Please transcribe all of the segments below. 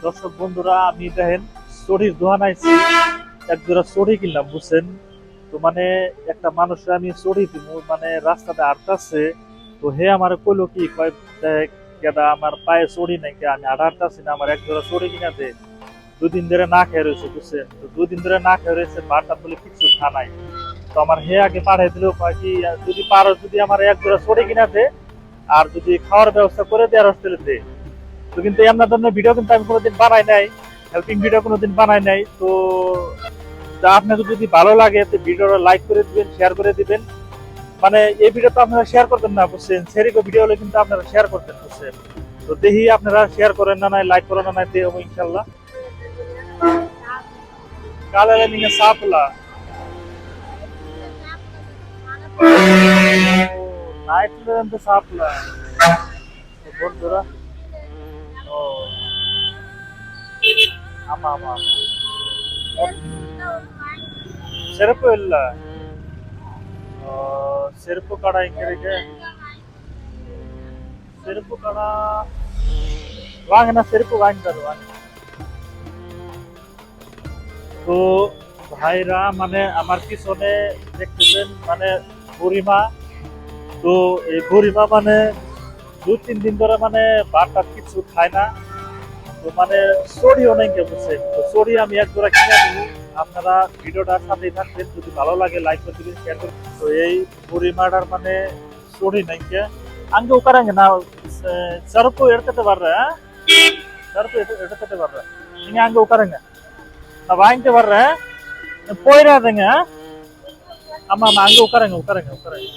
দর্শক বন্ধুরা, আমি দেখেন চড়ির দোকান আইছি, এক জোড়া চড়ি কিনলাম বুঝছেন। তো মানে একটা মানুষের আমি চড়ি দিব, মানে রাস্তাতে আটকাচ্ছে। তো হে আমার কইলো কি কয়, দেখ গেদা আমার পায়ে চড়ি নাই, আমি আটকাচ্ছি না, আমার এক জোড়া চড়ি কিনা দে। 2 দিন ধরে না খেয়ে রয়েছে বুঝছেন। তো 2 দিন ধরে না খেয়ে রয়েছে, বারটা বলে কিছু খা নাই। তো আমার হে আগে পাঠাই দিল কয় কি, যদি পারো যদি আমার এক জোড়া চড়ি কিনা দে, আর যদি খাওয়ার ব্যবস্থা করে দে আর হস্টেলে দে। তো কিন্তু এমন ধরনের ভিডিও কিন্তু আমি কোনোদিন বানাই নাই, হেল্পিং ভিডিও কোনোদিন বানাই নাই। তো আপনাকে যদি ভালো লাগে তো ভিডিওটা লাইক করে দিবেন, শেয়ার করে দিবেন। মানে এই ভিডিও তো আপনারা শেয়ার করতেন না বুঝছেন, সেরিকো ভিডিও হলে কিন্তু আপনারা শেয়ার করতেন বুঝছেন। তো দেখি আপনারা শেয়ার করেন না নাই, লাইক করেন না নাই, দেবো ইনশাল্লাহ। কালালে নিয়ে সাপলা নাইট লেন্থ সাপলা বন্ধুরা। ও ஆமா ஆமா செருப்பு இல்ல. செருப்பு கடை இங்க இருக்கு. செருப்பு கடை வாங்க, நான் செருப்பு வாங்கி தருவாங்க। তো ভাইরা মানে আমার পিছনে দেখতেছেন মানে বুড়িমা। তো এই বুড়িমা মানে 2-3 দিন ধরে মানে ভাত কিছু খায় না। তো মানে চড়ি অনেকে বুঝছেন। তো চড়ি আমি এক জোড়া কিনে দেবো, আপনারা ভিডিওটার সাথেই থাকবেন। যদি ভালো লাগে লাইক করে দিবেন, শেয়ার করবেন। তো এই বুড়িমাটার মানে চড়ি নাইকে அங்க உட்காருங்க, நான் செருப்பு எடுத்துட்டு வர்றேன், செருப்பு எடுத்துட்டு வர்றேன், நீங்க அங்க உட்காருங்க, நான் வாங்கிட்டு வர்றேன், போயிடாதீங்க। ஆமா ஆமா, அங்க உட்காருங்க உட்காருங்க உட்காருங்க,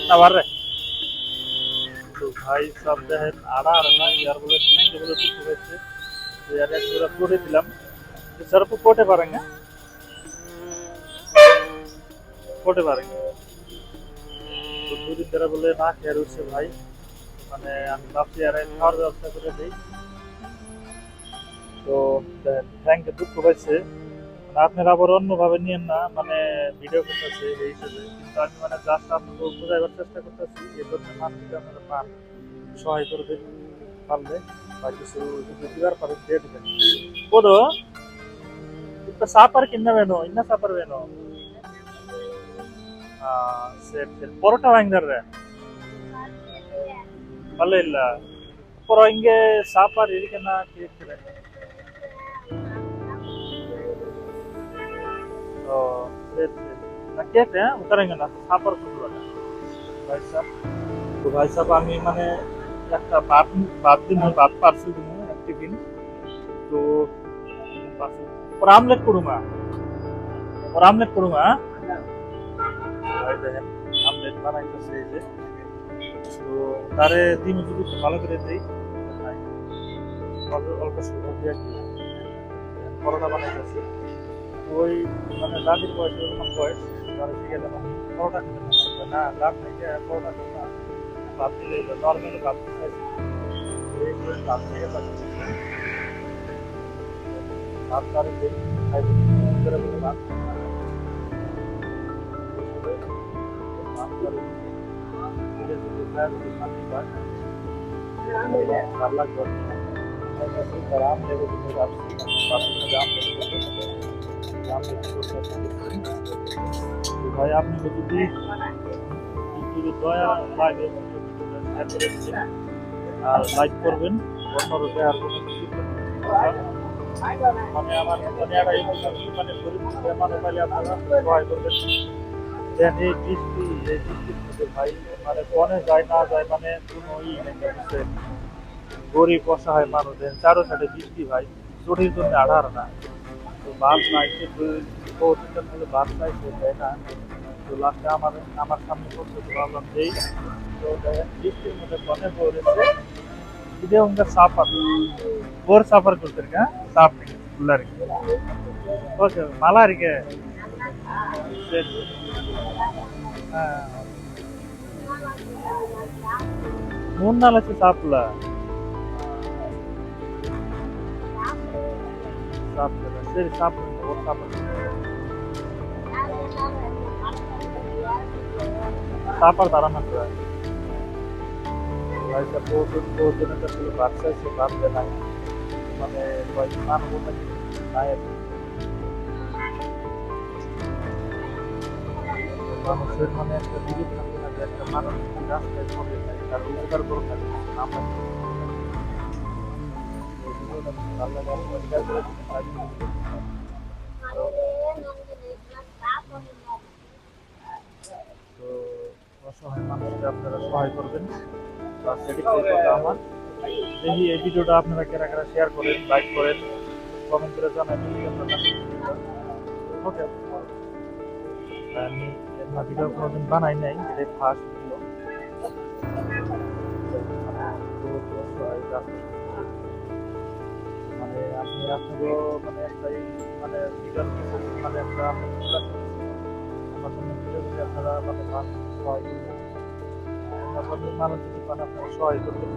நான் வர்றேன்। তো ভাই সব দেখেন আড়া আর না ইয়ার বলে যেগুলো ঠিক হয়েছে, ইয়ার এক জোড়া করে দিলাম। সেরকম করতে পারেন না, করতে পারেন। তো 2 দিন ধরে বলে না খেয়ে রয়েছে ভাই, মানে আমি ভাবছি আর খাওয়ার ব্যবস্থা করে দিই। তো থ্যাংক দুঃখ পাইছে, মানে আপনারা আবার অন্যভাবে নিয়েন না, মানে ভিডিও করতেছে এই হিসেবে। কিন্তু আমি মানে জাস্ট আপনাকে বোঝাইবার চেষ্টা করতেছি, এই ধরনের মানুষ যদি আপনারা পান সহায় করে দিন পারলে, বা কিছু যদি দিবার পারেন দিয়ে দিবেন। বোধ இப்ப சாப்பாடுக்கு என்ன வேணும், என்ன சாப்பாடு வேணும்? சரி சரி, பரோட்டா வாங்கி தர்றேன், பல்ல இல்ல। அப்புறம் இங்க சாப்பாடு இருக்குன்னா கேட்கிறேன்। ও சரி சரி, நான் கேட்டேன், உட்காருங்க, நான் சாப்பாடு கொண்டு வரேன் ভাই সাহেব। তো ভাই সাহেব আমি মানে একটা ভাত ভাত দিন, ভাত পার্সেল দিন এক টিফিন। তো পার্সেল और आमलेट करूंगा, और आमलेट करूंगा। ভাই দেখেন আমলেট বানাইতেছে এই যে। তো তারে ডিম যদি একটু ভালো করে দেই, অল্প অল্প সুন্দর দিয়ে কি পরোটা বানাইতেছে। ওই মানে দাদির বয়স এরকম বয়স, তারা শিখে দেবো পরোটা খেতে না, দাঁত থেকে পরোটা খেতে না, ভাত দিলে নর্মালি ভাত খাইছে, এই ভাত থেকে ভাত তারে খাইবে করে বলে ভাত ভাত করে যদি খায় যদি শান্তি পায় ভালো লাগবে। রাম লেগে যদি ভাবছি রাম তো ভাই আপনি যদি যদি দয়া লাগে শেয়ার করে দিবেন আর লাইক করবেন, অন্যরূপে আর কোনো কিছু মানে আমার মানে একটা মানে গরিব মানে পাইলে আপনারা সহায় করবেন। দেন এই বৃষ্টি, এই বৃষ্টির মধ্যে ভাই মানে বনে যায় না যায় মানে কোনো নেই বুঝছে। গরিব অসহায় মানুষদের চারো সাইডে বৃষ্টি ভাই, চটির জন্য আধার না। তো বাস নাই, বহুদিন ধরে বাস নাই, সে দেয় না। তো লাস্টে আমার আমার সামনে পড়ছে, তো ভাবলাম যেই। তো দেখেন বৃষ্টির মধ্যে বনে পড়েছে, इधे उनका सापर बोर सापर ಕೊಡ್ತಾರೆ का साप ಎಲ್ಲರಿಗೆ ಓಕೆ ಮಲಾರಿಗೆ ಮೂರು ನಾಲ್ಕು ಸಾಪಲ್ಲ ಸಾಪ್ತಾರೆ ಸರಿ ಸಾಪ್ ಬೋರ್ ಸಾಪರ್ ಸಾಪರ್ ತರ ಮಾಡ್ತಾರೆ भाई सब बहुत दिनों तक बात से बात देना है। মানে কয়েকজন মানবতা কিন্তু নাই আর কি। মানুষের মানে একটা বিবেক থাকতে থাকে, একটা মানুষ যদি রাস্তায় চলে যায় তার উপকার করুন না কিন্তু আমরা কি করবো? এই ভিডিওটা যদি ভালো লাগে আপনারা শেয়ার করে দিবেন, লাইক করে দিবেন। তো অসহায় মানুষকে আপনারা সহায় করবেন, বা সেদিকে কথা আমার। দেখি এই ভিডিওটা আপনারা কারা কারা শেয়ার করেন, লাইক করেন, কমেন্ট করে জানাবেন যে আপনার কাছে ভিডিওটা। ওকে, আমি এমন ভিডিও কোনোদিন বানাই নাই, এটাই ফার্স্ট ভিডিও। মানে আপনি আপনাদের মানে একটাই মানে ভিডিওর মানে একটা আমার জন্য ভিডিও যদি আপনারা মানে সহায় করবেন, মানুষ যদি মানে আপনারা সহায় করবেন,